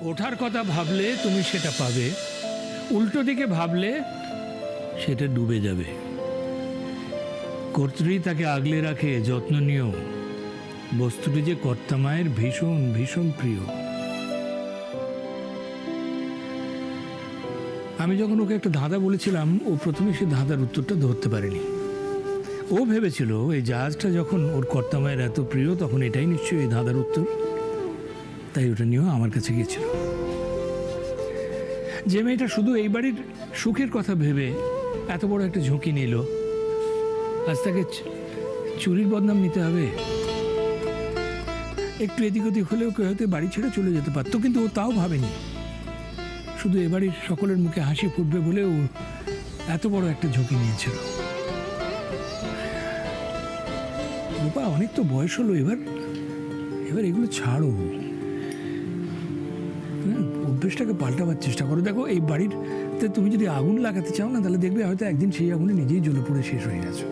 ওঠার কথা ভাবলে তুমি সেটা পাবে, উল্টো দিকে ভাবলে সেটা ডুবে যাবে। কর্ত্রী তাকে আগলে রাখে, যত্ন নিও। বস্তুটি যে কর্তামায়ের ভীষণ ভীষণ প্রিয়। আমি যখন ওকে একটা ধাঁধা বলেছিলাম, ও প্রথমে সে ধাঁধার উত্তরটা ধরতে পারেনি। ও ভেবেছিল এই জাহাজটা যখন ওর কর্তামায়ের এত প্রিয়, তখন এটাই নিশ্চয়ই এই ধাঁধার উত্তর। তাই ওটা নিয়েও আমার কাছে গিয়েছিল। যে মেয়েটা শুধু এই বাড়ির সুখের কথা ভেবে এত বড় একটা ঝুঁকি নিল, আজ তাকে চুরির বদনাম নিতে হবে। একটু এদিক ওদিক হলেও কেউ হয়তো বাড়ি ছেড়ে চলে যেতে পারতো, কিন্তু ও তাও ভাবেনি। শুধু এ বাড়ির সকলের মুখে হাসি ফুটবে বলে ও এত বড় একটা ঝুঁকি নিয়েছিল। রূপা, অনেক তো বয়স হলো, এবার এগুলো ছাড়ো। অভ্যেসটাকে পাল্টাবার চেষ্টা করো। দেখো, এই বাড়িতে তুমি যদি আগুন লাগাতে চাও না, তাহলে দেখবে হয়তো একদিন সেই আগুনে নিজেই জ্বলে পড়ে শেষ হয়ে গেছো।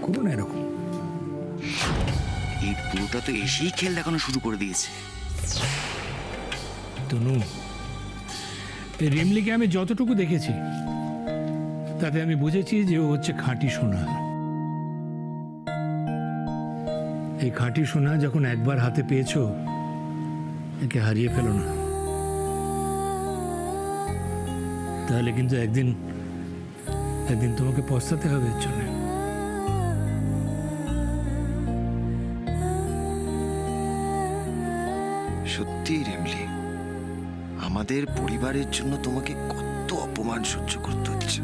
করো না এরকম। এই পুরোটা তো এসেই খেল দেখানো শুরু করে দিয়েছে। তনু, এই রিমলিকে আমি যতটুকু দেখেছি তাতে আমি বুঝেছি যে ও হচ্ছে খাঁটি সোনা। এই খাঁটি সোনা যখন একবার হাতে পেয়েছো, একে হারিয়ে ফেলো না, তাহলে কিন্তু একদিন তোমাকে পস্তাতে হবে এর জন্য। সত্যি রেমলি, আমাদের পরিবারের জন্য তোমাকে কত অপমান সহ্য করতে হচ্ছে।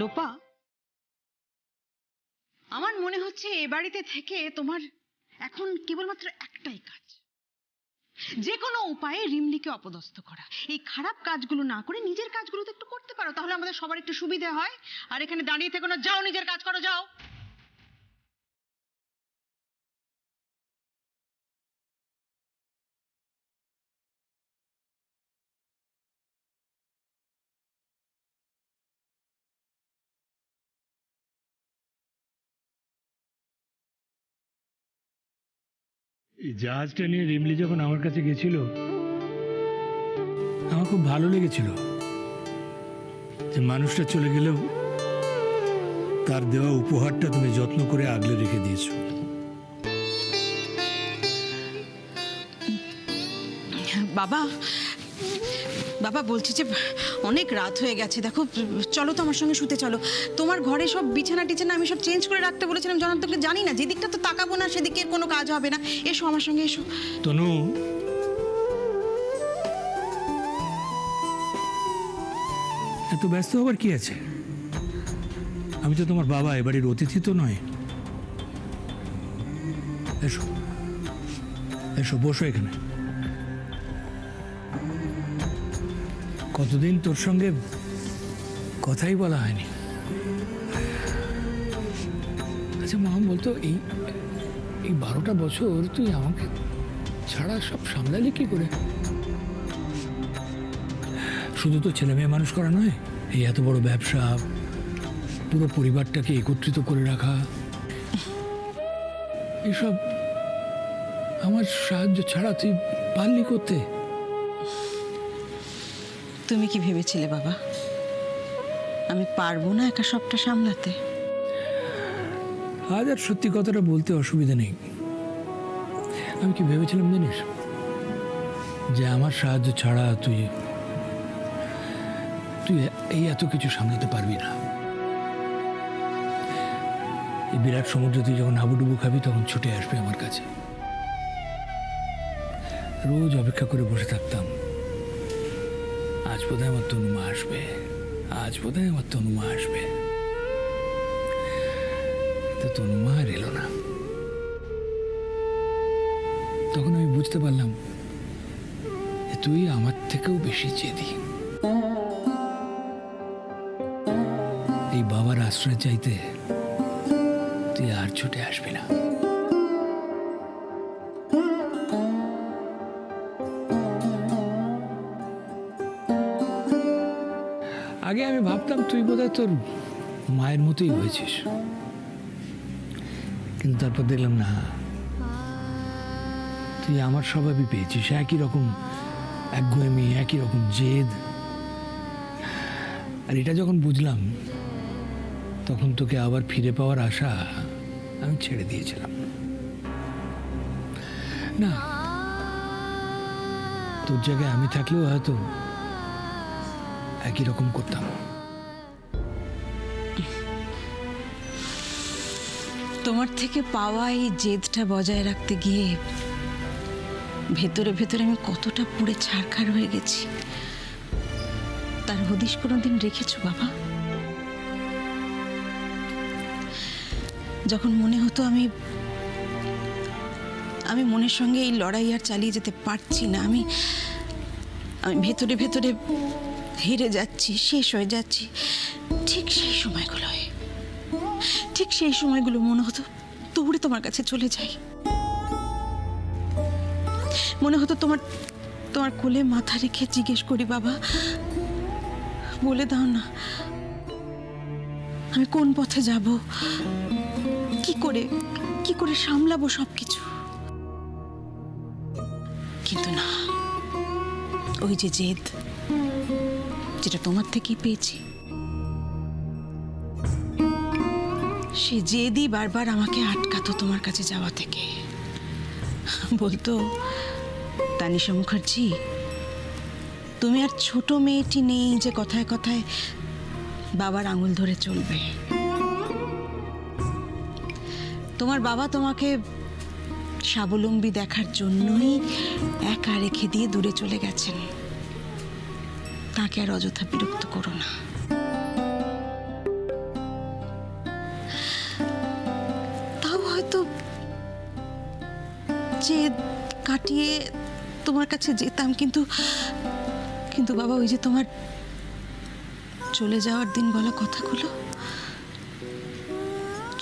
লোপা, আমার মনে হচ্ছে এ বাড়িতে থেকে তোমার এখন কেবলমাত্র একটাই কাজ, যে কোনো উপায়ে রিমলিকে অপদস্থ করা। এই খারাপ কাজগুলো না করে নিজের কাজগুলো তো একটু করতে পারো, তাহলে আমাদের সবার একটু সুবিধা হয়। আর এখানে দাঁড়িয়ে থেকো না, যাও নিজের কাজ করো, যাও। এই জাহাজটা নিয়ে রিমলি যখন আমার কাছে গেছিল, আমার খুব ভালো লেগেছিল যে মানুষটা চলে গেলেও তার দেওয়া উপহারটা তুমি যত্ন করে আগলে রেখে দিয়েছো। বাবা, বাবা বলছি যে অনেক রাত হয়ে গেছে, দেখো চলো তো আমার সঙ্গে শুতে চলো। তোমার ঘরে সব বিছানা টিছানা আমি সব চেঞ্জ করে রাখতে বলেছিলাম, জনার্দনকে। জানি না, যেদিকটা তো তাকাবো না সেদিকে কোনো কাজ হবে না। এসো আমার সঙ্গে, এসো। তনু, এত ব্যস্ত হবার কি আছে? আমি তো তোমার বাবা, এবাড়ির অতিথি তো নয়। এসো এসো, বসো এখানে। কতদিন তোর সঙ্গে কথাই বলা হয়নি। আচ্ছা মা, বলতো এই 12টা বছর তুই আমাকে ছাড়া সব সামলালি কি করে? শুধু তো ছেলে মেয়ে মানুষ করা নয়, এই এত বড় ব্যবসা, পুরো পরিবারটাকে একত্রিত করে রাখা, এসব আমার সাহায্য ছাড়া তুই পারলি করতে? তুমি কি ভেবেছিলে বাবা আমি পারবো না একা সবটা সামলাতে? আজ আর সত্যি কথাটা বলতে অসুবিধা নেই। আমি কি ভেবেছিলাম জানিস, যে আমার সাহায্য ছাড়া তুই এই এত কিছু সামলাতে পারবি না। এই বিরাট সমুদ্র তুই যখন হাবুডুবু খাবি, তখন ছুটে আসবে আমার কাছে। রোজ অপেক্ষা করে বসে থাকতাম, আজ বোধহয় আমার তনুমা আসবে, আজ বোধহয় আমার তনুমা আসবে। তো তনুমা আর এলো না। তখন আমি বুঝতে পারলাম যে তুই আমার থেকেও বেশি জেদি। এই বাবার আশ্রয় চাইতে তুই আর ছুটে আসবি না। আগে আমি ভাবতাম তুই বোধহয় তোর মায়ের মতোই হয়েছিস, কিন্তু তারপর দেখলাম না, তুই আমার স্বভাবই পেয়েছিস। একই রকম একগুঁয়েমি, একই রকম জেদ। আর এটা যখন বুঝলাম তখন তোকে আবার ফিরে পাওয়ার আশা আমি ছেড়ে দিয়েছিলাম। না, তোর জায়গায় আমি থাকলেও হয়তো একই রকম করতাম। তোমার থেকে পাওয়া এই জেদটা বজায় রাখতে গিয়ে ভেতরে ভেতরে আমি কতটা পুড়ে ছারখার হয়ে গেছি, তার হদিশ কোনোদিন রেখেছো বাবা? যখন মনে হতো আমি মনের সঙ্গে এই লড়াই আর চালিয়ে যেতে পারছি না, আমি ভেতরে ভেতরে হেরে যাচ্ছি, শেষ হয়ে যাচ্ছি, ঠিক সেই সময়গুলো মনে হতো দৌড়ে তোমার কাছে চলে যাই। মনে হতো তোমার কোলে মাথা রেখে জিজ্ঞেস করি, বাবা বলে দাও না আমি কোন পথে যাব, কি করে সামলাবো সবকিছু। কিন্তু না, ওই যে জেদ, যেটা তোমার থেকেই পেয়েছি, সে জেদই বারবার আমাকে আটকাতো তোমার কাছে যাওয়া থেকে। বলতো, তানিশা মুখার্জি, তুমি আর ছোট মেয়েটি নেই যে কথায় কথায় বাবার আঙুল ধরে চলবে। তোমার বাবা তোমাকে স্বাবলম্বী দেখার জন্যই একা রেখে দিয়ে দূরে চলে গেছেন। তাকে আর অযথা বিরক্ত করো না। তাও হয়তো যে কাটিয়ে তোমার কাছে যেতাম, কিন্তু বাবা, ওই যে তোমার চলে যাওয়ার দিন বলা কথাগুলো,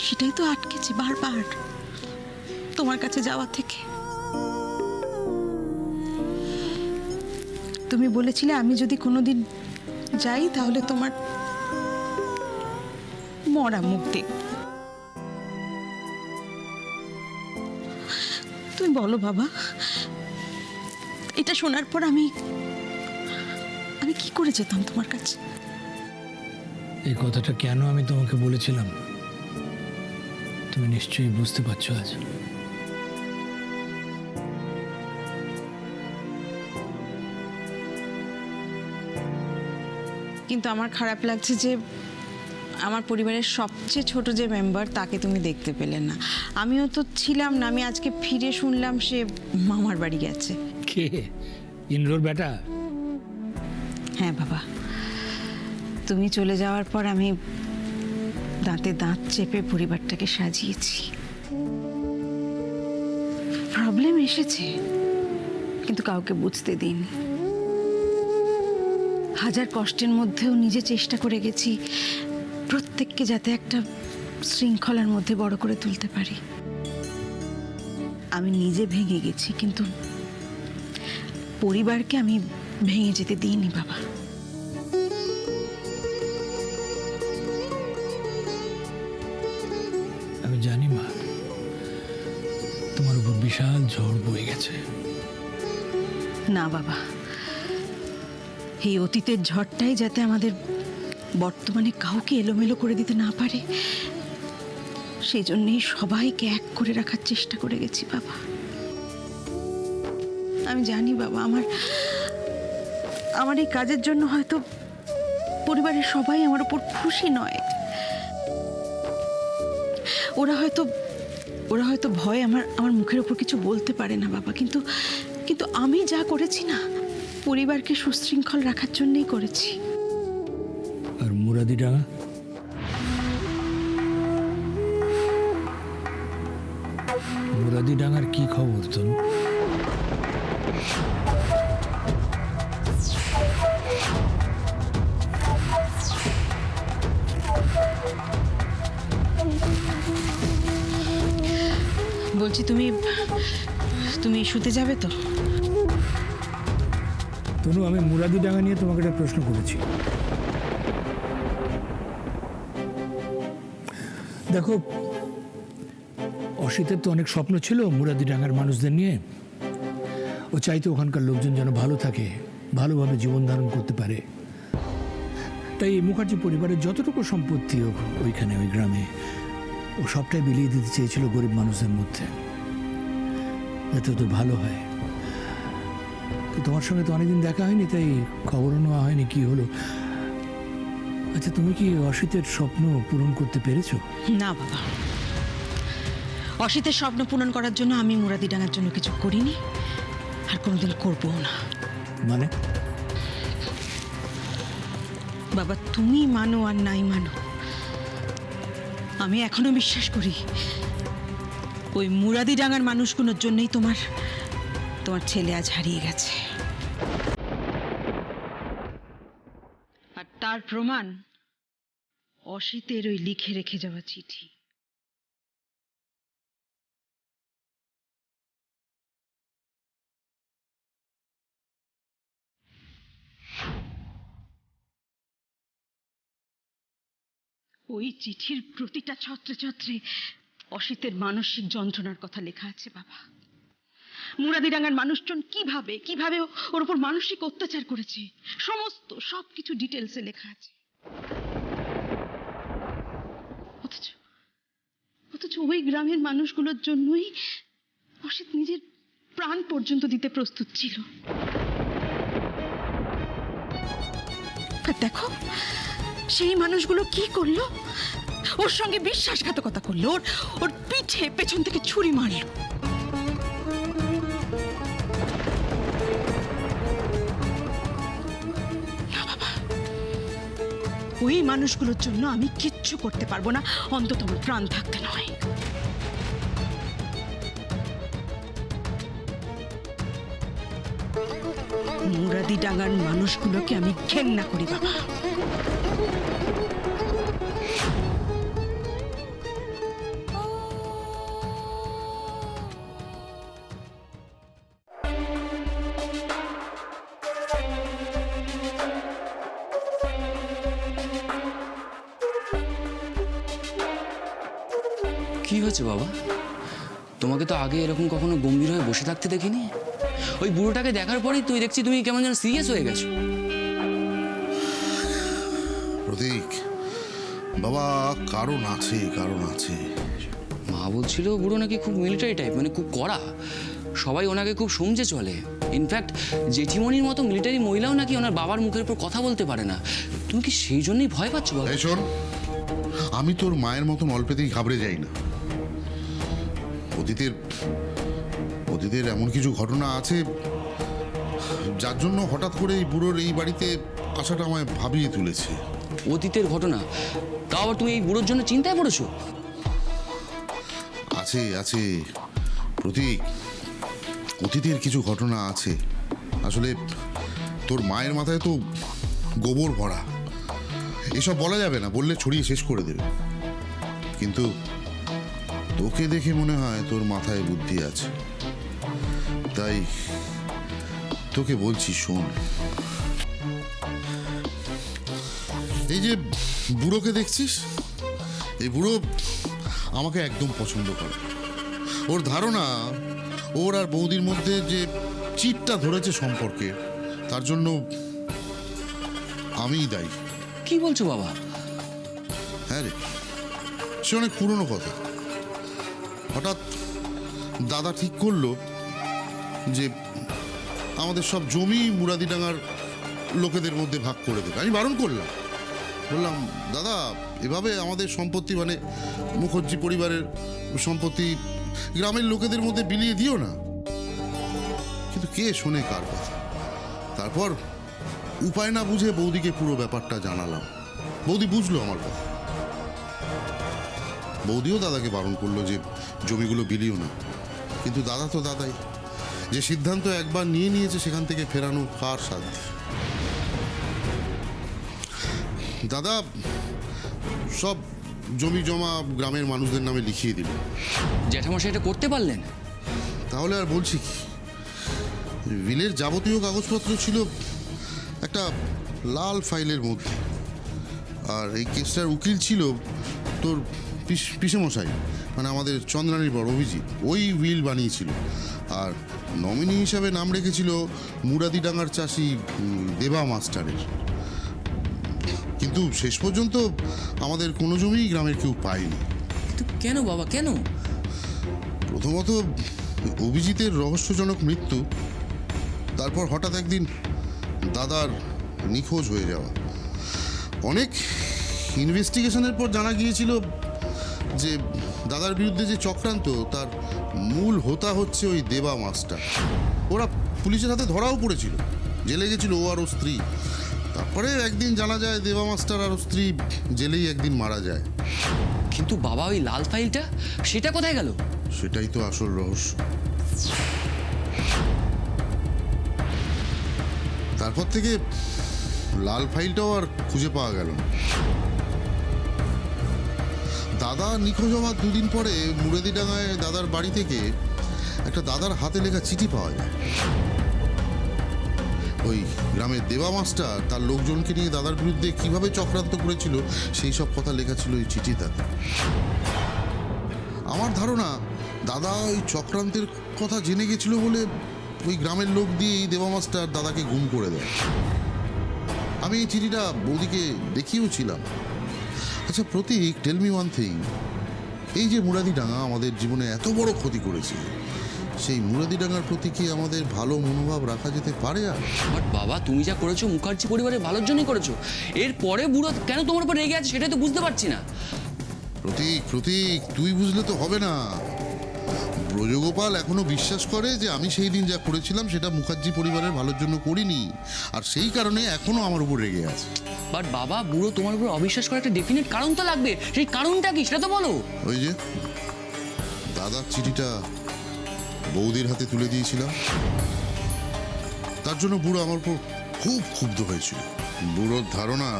সেটাই তো আটকেছে বারবার তোমার কাছে যাওয়া থেকে। তুমি বলেছিলে আমি যদি কোনোদিন যাই তাহলে তোমার মরা মুখ দেখ। তুমি বলো বাবা, এটা শোনার পর আমি কি করে যেতাম তোমার কাছে? এই কথাটা কেন আমি তোমাকে বলেছিলাম তুমি নিশ্চয়ই বুঝতে পারছো আজ। কিন্তু আমার খারাপ লাগছে যে আমার পরিবারের সবচেয়ে ছোট যে মেম্বার, তাকে তুমি দেখতে পেলে না। আমিও তো ছিলাম না, আমি আজকে ফিরে শুনলাম সে মামার বাড়ি গেছে। কে? ইন্দ্রর বেটা? হ্যাঁ বাবা, তুমি চলে যাওয়ার পর আমি দাঁতে দাঁত চেপে পরিবারটাকে সাজিয়েছি। প্রবলেম এসেছে, কিন্তু কাউকে বুঝতে দিইনি। হাজার কষ্টের মধ্যেও নিজে চেষ্টা করে গেছি প্রত্যেককে যাতে একটা শৃঙ্খলার মধ্যে বড় করে তুলতে পারি। আমি নিজে ভেঙে গেছি, কিন্তু পরিবারকে আমি ভেঙে যেতে দিইনি বাবা। আমি জানি মা, তোমার উপর বিশাল ঝড় বয়ে গেছে। না বাবা, এই অতীতের ঝড়টাই যাতে আমাদের বর্তমানে কাউকে এলোমেলো করে দিতে না পারে, সেই জন্যই সবাইকে এক করে রাখার চেষ্টা করে গেছি বাবা। আমি জানি বাবা, আমার এই কাজের জন্য হয়তো পরিবারের সবাই আমার উপর খুশি নয়। ওরা হয়তো ভয় আমার মুখের উপর কিছু বলতে পারে না বাবা, কিন্তু আমি যা করেছি না, পরিবারকে সুশৃঙ্খল রাখার জন্যই করেছি। আর মুরাদিডাঙ্গা? মুরাদিডাঙ্গার কি খবর তনু? বলছি, তুমি শুতে যাবে তো? তনু, আমি মুরাদিডাঙ্গা নিয়ে তোমাকে একটা প্রশ্ন করেছি। দেখো, অসিতের তো অনেক স্বপ্ন ছিল মুরাদিডাঙ্গার মানুষদের নিয়ে। ও চাইতো ওখানকার লোকজন যেন ভালো থাকে, ভালোভাবে জীবন ধারণ করতে পারে। তাই এই মুখার্জি পরিবারের যতটুকু সম্পত্তি ওইখানে ওই গ্রামে ও সবটাই বিলিয়ে দিতে চেয়েছিল গরিব মানুষদের মধ্যে, যাতে ওদের ভালো হয়। তো তোমার সঙ্গে তো অনেকদিন দেখা হয়নি, তাই খবরও নেওয়া হয়নি কি হলো। আচ্ছা, তুমি কি অসিতের স্বপ্ন পূরণ করতে পেরেছো? না বাবা, অসিতের স্বপ্ন পূরণ করার জন্য আমি মুরাদিডাঙ্গার জন্য কিছু করিনি, আর কোনোদিন করবও না। মানে? বাবা, তুমি মানো আর নাই মানো, আমি এখনো বিশ্বাস করি ওই মুরাদিডাঙ্গার মানুষগুলোর জন্যই তোমার ছেলে আজ হারিয়ে গেছে। আর তার প্রমাণ অসিতের ওই লিখে রেখে যাওয়া চিঠি। ওই চিঠির প্রতিটা ছত্রে ছত্রে অসিতের মানসিক যন্ত্রণার কথা লেখা আছে বাবা। মুরাদিডাঙ্গার মানুষজন কিভাবে কিভাবে ওর উপর মানসিক অত্যাচার করেছে, সমস্ত সবকিছু ডিটেলসে লেখা আছে। অথচ ওই গ্রামের মানুষগুলোর জন্যই অসিত নিজের প্রাণ পর্যন্ত দিতে প্রস্তুত ছিল। আর দেখো, সেই মানুষগুলো কি করলো? ওর সঙ্গে বিশ্বাসঘাতকতা করলো, ওর পিঠে পেছন থেকে ছুরি মারলো। না বাবা, ওই মানুষগুলোর জন্য আমি কিচ্ছু করতে পারবো না, অন্তত আমার প্রাণ থাকতে নয়। মুরাদিডাঙ্গার মানুষগুলোকে আমি ঘেন্না করি বাবা। কি হয়েছে বাবা? তোমাকে তো আগে এরকম কখনো গম্ভীর হয়ে বসে থাকতে দেখিনি। ওই বুড়োটাকে দেখার পরেই তুই দেখছি তুমি কেমন যেন সিরিয়াস হয়ে গেছো। প্রতীক বাবা, কারণ আছে, কারণ আছে। মা বলছিল বুড়ো নাকি খুব মিলিটারি টাইপ, মানে খুব কড়া, সবাই ওনাকে খুব সমঝে চলে। ইনফ্যাক্ট জেঠিমণির মতো মিলিটারি মহিলাও নাকি ওনার বাবার মুখের উপর কথা বলতে পারে না। তুমি কি সেই জন্যই ভয় পাচ্ছ বাবা? এই শোন, আমি তোর মায়ের মতন অল্পেতেই ঘাবড়ে যাই না। অতীতের এমন কিছু ঘটনা আছে যার জন্য হঠাৎ করে এই বুড়োর এই বাড়িতে আসাটা আমায় ভাবিয়ে তুলেছে। অতীতের ঘটনা? তাও আবার তুমি এই বুড়োর জন্য চিন্তায় পড়েছো? আছে আছে প্রতীক, অতীতের কিছু ঘটনা আছে। আসলে তোর মায়ের মাথায় তো গোবর ভরা, এসব বলা যাবে না, বললে ছড়িয়ে শেষ করে দেবে। কিন্তু তোকে দেখে মনে হয় তোর মাথায় বুদ্ধি আছে, তাই তোকে বলছি শোন। এই যে বুড়োকে দেখছিস, এই বুড়ো আমাকে একদম পছন্দ করে। ওর ধারণা ওর আর বৌদির মধ্যে যে চিটটা ধরেছে সম্পর্কে, তার জন্য আমিই দায়ী। কি বলছো বাবা? হ্যাঁ রে, সে অনেক পুরনো কথা। হঠাৎ দাদা ঠিক করলো যে আমাদের সব জমি মুরাদিডাঙ্গার লোকেদের মধ্যে ভাগ করে দেবে। আমি বারণ করলাম, বললাম দাদা এভাবে আমাদের সম্পত্তি, মানে মুখার্জি পরিবারের সম্পত্তি গ্রামের লোকেদের মধ্যে বিলিয়ে দিও না। কিন্তু কে শোনে কার কথা? তারপর উপায় না বুঝে বৌদিকে পুরো ব্যাপারটা জানালাম। বৌদি বুঝলো আমার কথা। বৌদিও দাদাকে বারণ করলো যে জমিগুলো বিলিও না, কিন্তু দাদা তো দাদাই, যে সিদ্ধান্ত একবার নিয়ে নিয়েছে সেখান থেকে ফেরানো কার সাধ্য। দাদা সব জমি জমা গ্রামের মানুষদের নামে লিখিয়ে দিল। জ্যাঠামশাই এটা করতে পারলেন? তাহলে আর বলছি কি, বিলের যাবতীয় কাগজপত্র ছিল একটা লাল ফাইলের মধ্যে, আর এই কেসটার উকিল ছিল তোর পিসেমশাই, মানে আমাদের চন্দ্রানীর বড় অভিজিৎ, ওই উইল বানিয়েছিল। আর নমিনি হিসাবে নাম রেখেছিল মুরাদিডাঙ্গার চাষি দেবা মাস্টারের। কিন্তু শেষ পর্যন্ত আমাদের কোনো জমিই গ্রামের কেউ পায়নি। কিন্তু কেন বাবা, কেন? প্রথমত অভিজিতের রহস্যজনক মৃত্যু, তারপর হঠাৎ একদিন দাদার নিখোঁজ হয়ে যাওয়া। অনেক ইনভেস্টিগেশনের পর জানা গিয়েছিল যে দাদার বিরুদ্ধে যে চক্রান্ত, তার মূল হোতা হচ্ছে ওই দেবা মাস্টার। ওরা পুলিশের হাতে ধরাও পড়েছিল, জেলে গেছিল ও আর ও স্ত্রী। তারপরে একদিন জানা যায় দেবা মাস্টার আর ও স্ত্রী জেলেই একদিন মারা যায়। কিন্তু বাবা, ওই লাল ফাইলটা, সেটা কোথায় গেল? সেটাই তো আসল রহস্য। তারপর থেকে লাল ফাইলটাও আর খুঁজে পাওয়া গেল না। দাদা নিখোঁজ হওয়ার দুদিন পরে মুরাদিডাঙ্গায় দাদার বাড়ি থেকে একটা দাদার হাতে লেখা চিঠি পাওয়া যায়। ওই গ্রামের দেবা মাস্টার তার লোকজনকে নিয়ে দাদার বিরুদ্ধে কিভাবে চক্রান্ত করেছিল সেই সব কথা লেখা ছিল ওই চিঠিটাতে। আমার ধারণা দাদা ওই চক্রান্তের কথা জেনে গেছিল বলে ওই গ্রামের লোক দিয়ে এই দেবা মাস্টার দাদাকে গুম করে দেয়। আমি এই চিঠিটা বৌদিকে দেখিয়েও ছিলাম। আচ্ছা প্রতীক, টেল মি ওয়ান থিং, এই যে মুরাদিডাঙ্গা আমাদের জীবনে এত বড় ক্ষতি করেছে, সেই মুরাদিডাঙ্গার প্রতি কি আমাদের ভালো মনোভাব রাখা যেতে পারে? আর বাট বাবা, তুমি যা করেছো মুখার্জি পরিবারের ভালোর জন্যই করেছো। এরপরে বুড়ো কেন তোমার উপর রেগে আছে সেটাই তো বুঝতে পারছি না। প্রতীক, তুই বুঝলে তো হবে না। ব্রজগোপাল এখনো বিশ্বাস করে যে আমি সেই দিন যা করেছিলাম সেটা মুখার্জি পরিবারের ভালোর জন্য করিনি, আর সেই কারণে এখনো আমার উপর রেগে আছে। বাট বাবা, বুড়ো তোমার উপর অবিশ্বাস করার একটা ডেফিনেট কারণ তো লাগবে। সেই কারণটা কি সেটা তো বলো। ওই যে দাদার চিঠিটা বৌদির হাতে তুলে দিয়েছিলাম, তার জন্য বুড়ো আমার উপর খুব ক্ষুব্ধ হয়েছিল। বুড়োর ধারণা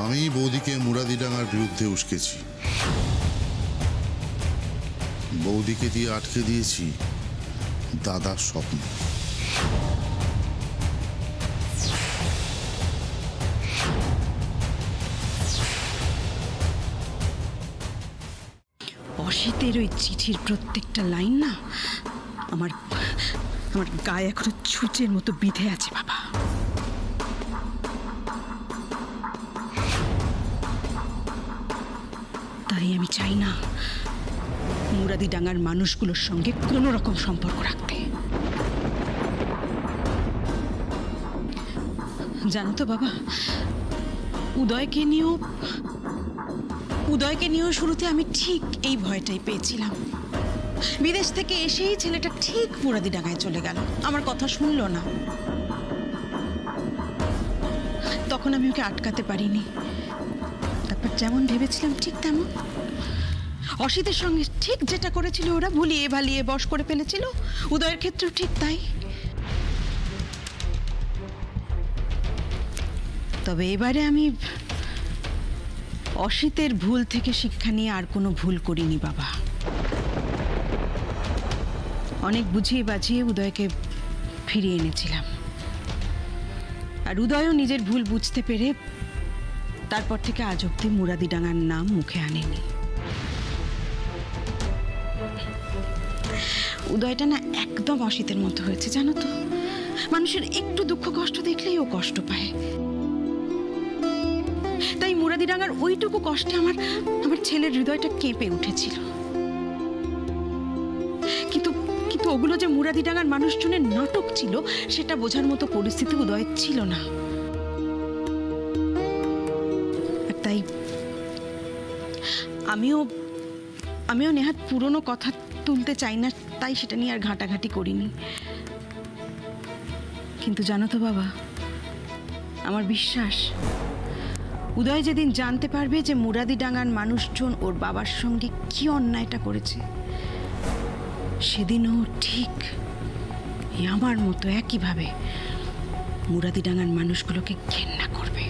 আমি বৌদিকে মুরাদিডাঙ্গার বিরুদ্ধে উস্কেছি, বৌদিকে দিয়ে আটকে দিয়েছি দাদার স্বপ্ন। অসিতের ওই চিঠির প্রত্যেকটা লাইন না আমার আমার গায়ে এখনো ছুঁচের মতো বিঁধে আছে বাবা। তাই আমি চাই না মুরাদিডাঙ্গার মানুষগুলোর সঙ্গে কোনো রকম সম্পর্ক রাখতে। জানো তো বাবা, উদয়কে নিয়েও শুরুতে আমি ঠিক এই ভয়টাই পেয়েছিলাম। বিদেশ থেকে এসেই ছেলেটা ঠিক মুরাদিডাঙ্গায় চলে গেল, আমার কথা শুনলো না। তখন আমি ওকে আটকাতে পারিনি। তারপর যেমন ভেবেছিলাম ঠিক তেমন অসিতের সঙ্গে ঠিক যেটা করেছিল ওরা ভুলিয়ে ভালিয়ে বশ করে ফেলেছিল, উদয়ের ক্ষেত্রেও ঠিক তাই। তবে এবারে আমি অসিতের ভুল থেকে শিক্ষা নিয়ে আর কোনো ভুল করিনি বাবা। অনেক বুঝিয়ে বাজিয়ে উদয়কে ফিরিয়ে এনেছিলাম, আর উদয়ও নিজের ভুল বুঝতে পেরে তারপর থেকে আজ অব্দি মুরাদিডাঙ্গার নাম মুখে আনেনি। উদয়টা না একদম অসিতের মতো হয়েছে জানো তো। মানুষের একটু দুঃখ কষ্ট দেখলেই ও কষ্ট পায়। তাই মুরাদিডাঙ্গার ওইটুকু কষ্টে আমার ছেলের হৃদয়টা কেঁপে উঠেছিল। কিন্তু ওগুলো যে মুরাদিডাঙ্গার মানুষজনের নাটক ছিল সেটা বোঝার মতো পরিস্থিতি উদয় ছিল না। তাই আমিও নেহাত পুরনো কথা তুলতে চাই না, তাই সেটা নিয়ে আর ঘাঁটাঘাঁটি করিনি। কিন্তু জানো তো বাবা, আমার বিশ্বাস উদয় যেদিন জানতে পারবে যে মুরাদিডাঙ্গার মানুষজন ওর বাবার সঙ্গে কি অন্যায়টা করেছে, সেদিনও ঠিক আমার মতো একইভাবে মুরাদিডাঙ্গার মানুষগুলোকে ঘেন্না করবে।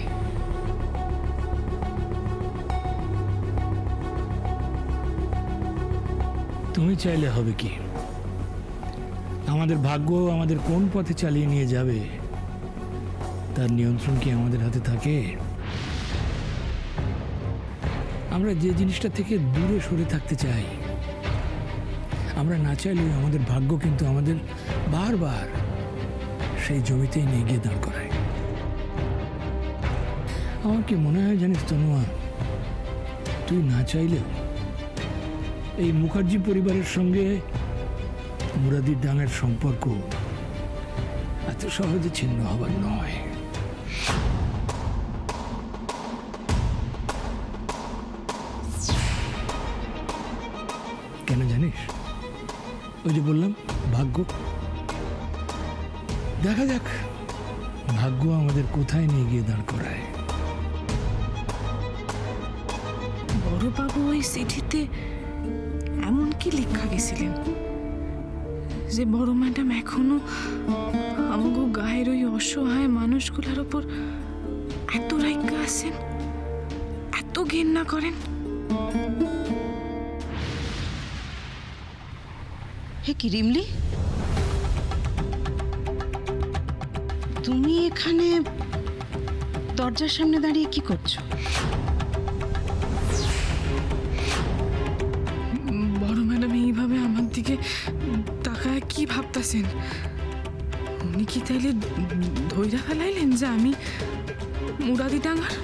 তুমি চাইলে হবে কি? আমাদের ভাগ্য আমাদের কোন পথে চালিয়ে নিয়ে যাবে তার নিয়ন্ত্রণ কি আমাদের হাতে থাকে? আমরা যে জিনিসটা থেকে দূরে সরে থাকতে চাই, আমরা না চাইলেও আমাদের ভাগ্য কিন্তু আমাদের বারবার সেই জমিতেই নিয়ে গিয়ে দাঁড় করায়। আমার কি মনে হয় জানিস তনুয়া, তুই না চাইলেও এই মুখার্জি পরিবারের সঙ্গে মুরাদির ডাঙের সম্পর্ক এত সহজে ছিন্ন হবার নয়। কেন জানিস? ওই যে বললাম ভাগ্য। দেখা যাক ভাগ্য আমাদের কোথায় নিয়ে গিয়ে দাঁড় করায়। বড়বাবু ওই চিঠিতে এমন কি লেখা গেছিলেন যে বড় ম্যাডাম এখনো আমাকে গায়ের ওই অসহায় মানুষগুলোর ওপর এত রাইগা আছেন, এত ঘেন্না করেন? হে কি রিমলি, তুমি এখানে দরজার সামনে দাঁড়িয়ে কি করছো? বড় ম্যাডাম এইভাবে আমার দিকে তাকায় কি ভাবতাছেন? উনি কি তাইলে ধৈর্য ফেলাইলেন যে আমি মুরাদি ডাঙ্গার?